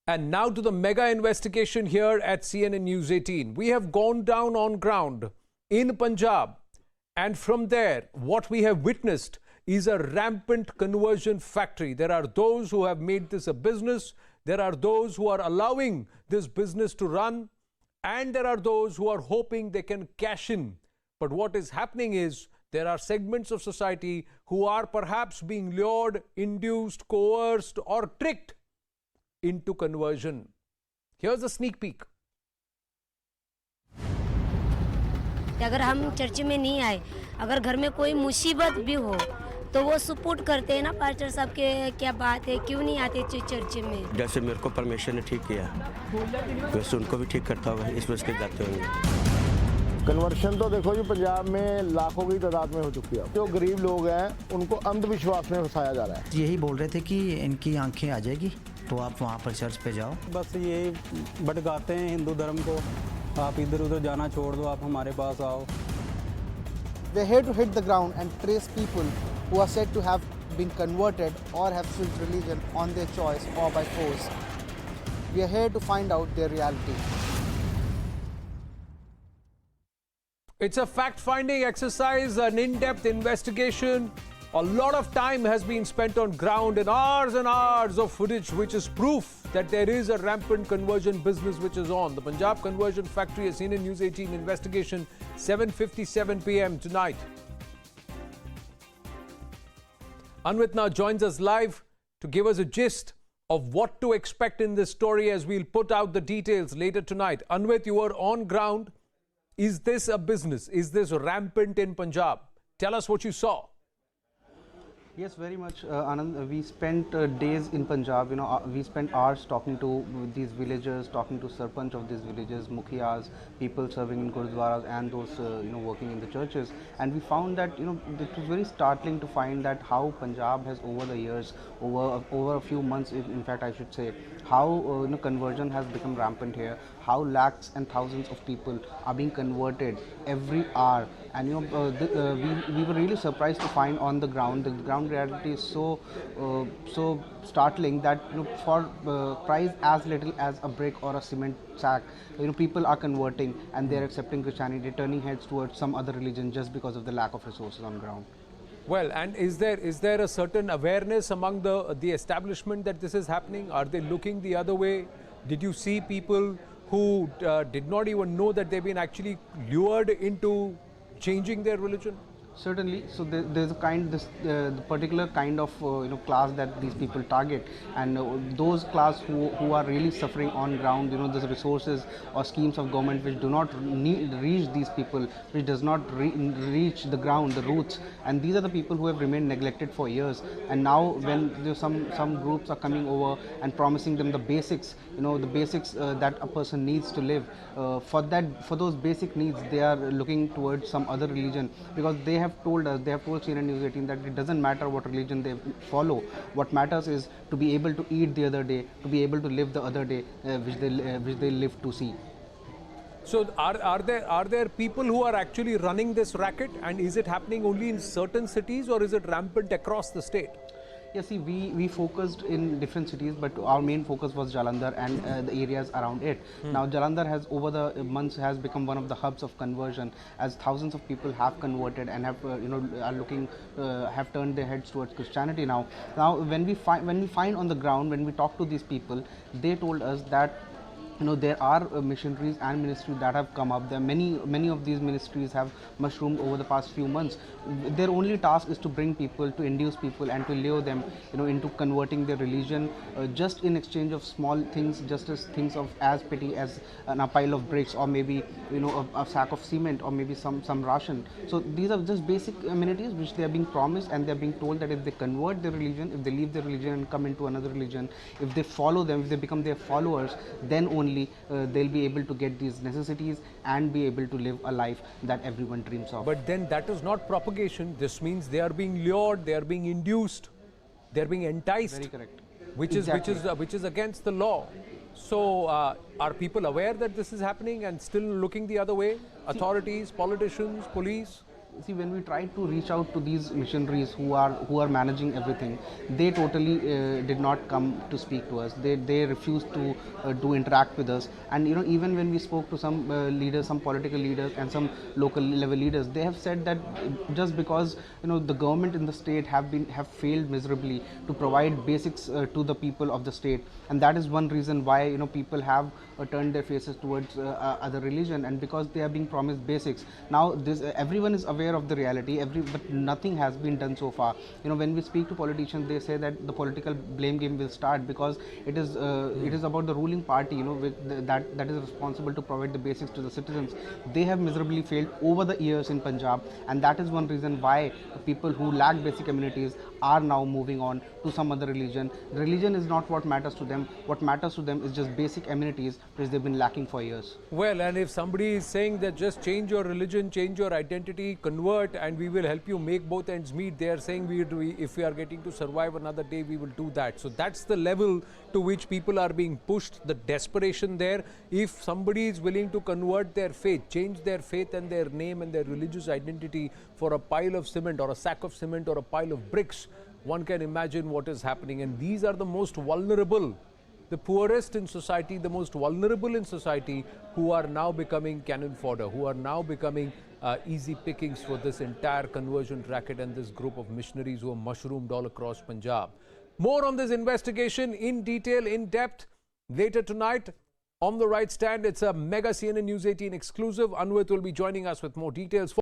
And now to the mega investigation here at CNN News 18. We have gone down on ground in Punjab, and from there, what we have witnessed is a rampant conversion factory. There are those who have made this a business, there are those who are allowing this business to run, and there are those who are hoping they can cash in. But what is happening is there are segments of society who are perhaps being lured, induced, coerced, or tricked into conversion. Here's a sneak peek. अगर हम church में नहीं आए, अगर घर में कोई मुसीबत भी हो तो वो सपोर्ट करते हैं ना पास्टर साहब के क्या बात है, क्यों नहीं आते चर्च में। जैसे मेरे को परमेश्वर ने ठीक किया वैसे उनको भी ठीक करता होगा, इस वजह से जाते होंगे। कन्वर्शन तो देखो जी पंजाब में लाखों की तादाद में हो चुकी है। जो गरीब लोग हैं उनको अंधविश्वास में फंसाया जा रहा है। यही बोल रहे थे कि इनकी आंखें आ जाएगी तो आप वहाँ पर चर्च पे जाओ। बस ये भटकाते हैं हिंदू धर्म को, आप इधर उधर जाना छोड़ दो, आप हमारे पास आओ। We are here to hit the ground and trace people who are said to have been converted or have switched religion on their choice or by force. We are here to find out their reality. It's a fact-finding exercise, an in-depth investigation. A lot of time has been spent on ground and hours of footage which is proof that there is a rampant conversion business which is on. The Punjab Conversion Factory, a CNN-News18 investigation, 7:57 p.m. tonight. Anvit now joins us live to give us a gist of what to expect in this story as we'll put out the details later tonight. Anvit, you are on ground. Is this a business? Is this rampant in Punjab? Tell us what you saw. Yes, very much, Anand. We spent days in Punjab. We spent hours talking to these villagers, talking to sarpanch of these villages, mukhiyas, people serving in gurdwaras, and those working in the churches. And we found that it was very startling to find that how Punjab has over the years, over a few months, in fact, I should say, how conversion has become rampant here. How lakhs and thousands of people are being converted every hour, and we were really surprised to find on the ground. The ground reality is so startling that for price as little as a brick or a cement sack, people are converting and they are accepting Christianity, turning heads towards some other religion just because of the lack of resources on ground. Well, and is there a certain awareness among the establishment that this is happening? Are they looking the other way? Did you see people who did not even know that they've been actually lured into changing their religion? Certainly. So there's the particular kind of class that these people target, and those class who are really suffering on ground. The resources or schemes of government which do not reach these people, which does not reach the ground, the roots, and these are the people who have remained neglected for years. And now when some groups are coming over and promising them the basics, the basics that a person needs to live, for those basic needs, they are looking towards some other religion, because they have told CNN-News18 that it doesn't matter what religion they follow. What matters is to be able to eat the other day, to be able to live the other day, which they live to see. So are there people who are actually running this racket, and is it happening only in certain cities or is it rampant across the state? Yes, see, we focused in different cities, but our main focus was Jalandhar and the areas around it. Now, Jalandhar has, over the months, has become one of the hubs of conversion, as thousands of people have converted and have, are looking, have turned their heads towards Christianity now. Now, when we find on the ground, when we talk to these people, they told us that there are missionaries and ministries that have come up. There are many of these ministries have mushroomed over the past few months. Their only task is to bring people, to induce people, and to lure them, into converting their religion, just in exchange of small things, just as things of as petty as a pile of bricks, or maybe a sack of cement, or maybe some ration. So these are just basic amenities which they are being promised, and they are being told that if they convert their religion, if they leave their religion and come into another religion, if they follow them, if they become their followers, then only they'll be able to get these necessities and be able to live a life that everyone dreams of. But then that is not propagation. This means they are being lured, they are being induced, they are being enticed. Very correct. Which is against the law. So are people aware that this is happening and still looking the other way? Authorities, politicians, police? See, when we tried to reach out to these missionaries who are managing everything, they totally did not come to speak to us. They refused to interact with us. And even when we spoke to some leaders, some political leaders, and some local level leaders, they have said that just because the government in the state have failed miserably to provide basics to the people of the state, and that is one reason why people have turned their faces towards other religion, and because they are being promised basics. Now this everyone is aware of the reality, but nothing has been done so far. When we speak to politicians, they say that the political blame game will start because it is about the ruling party, that is responsible to provide the basics to the citizens. They have miserably failed over the years in Punjab, and that is one reason why people who lack basic amenities are now moving on to some other religion. Religion is not what matters to them. What matters to them is just basic amenities which they've been lacking for years. Well, and if somebody is saying that just change your religion, change your identity, convert, and we will help you make both ends meet, they are saying if we are getting to survive another day, we will do that. So that's the level to which people are being pushed, the desperation there. If somebody is willing to convert their faith, change their faith and their name and their religious identity for a pile of cement or a sack of cement or a pile of bricks, one can imagine what is happening. And these are the most vulnerable, the poorest in society, the most vulnerable in society, who are now becoming cannon fodder, who are now becoming easy pickings for this entire conversion racket and this group of missionaries who are mushroomed all across Punjab. More on this investigation in detail, in depth, later tonight on The Right Stand. It's a mega CNN News 18 exclusive. Anwit will be joining us with more details.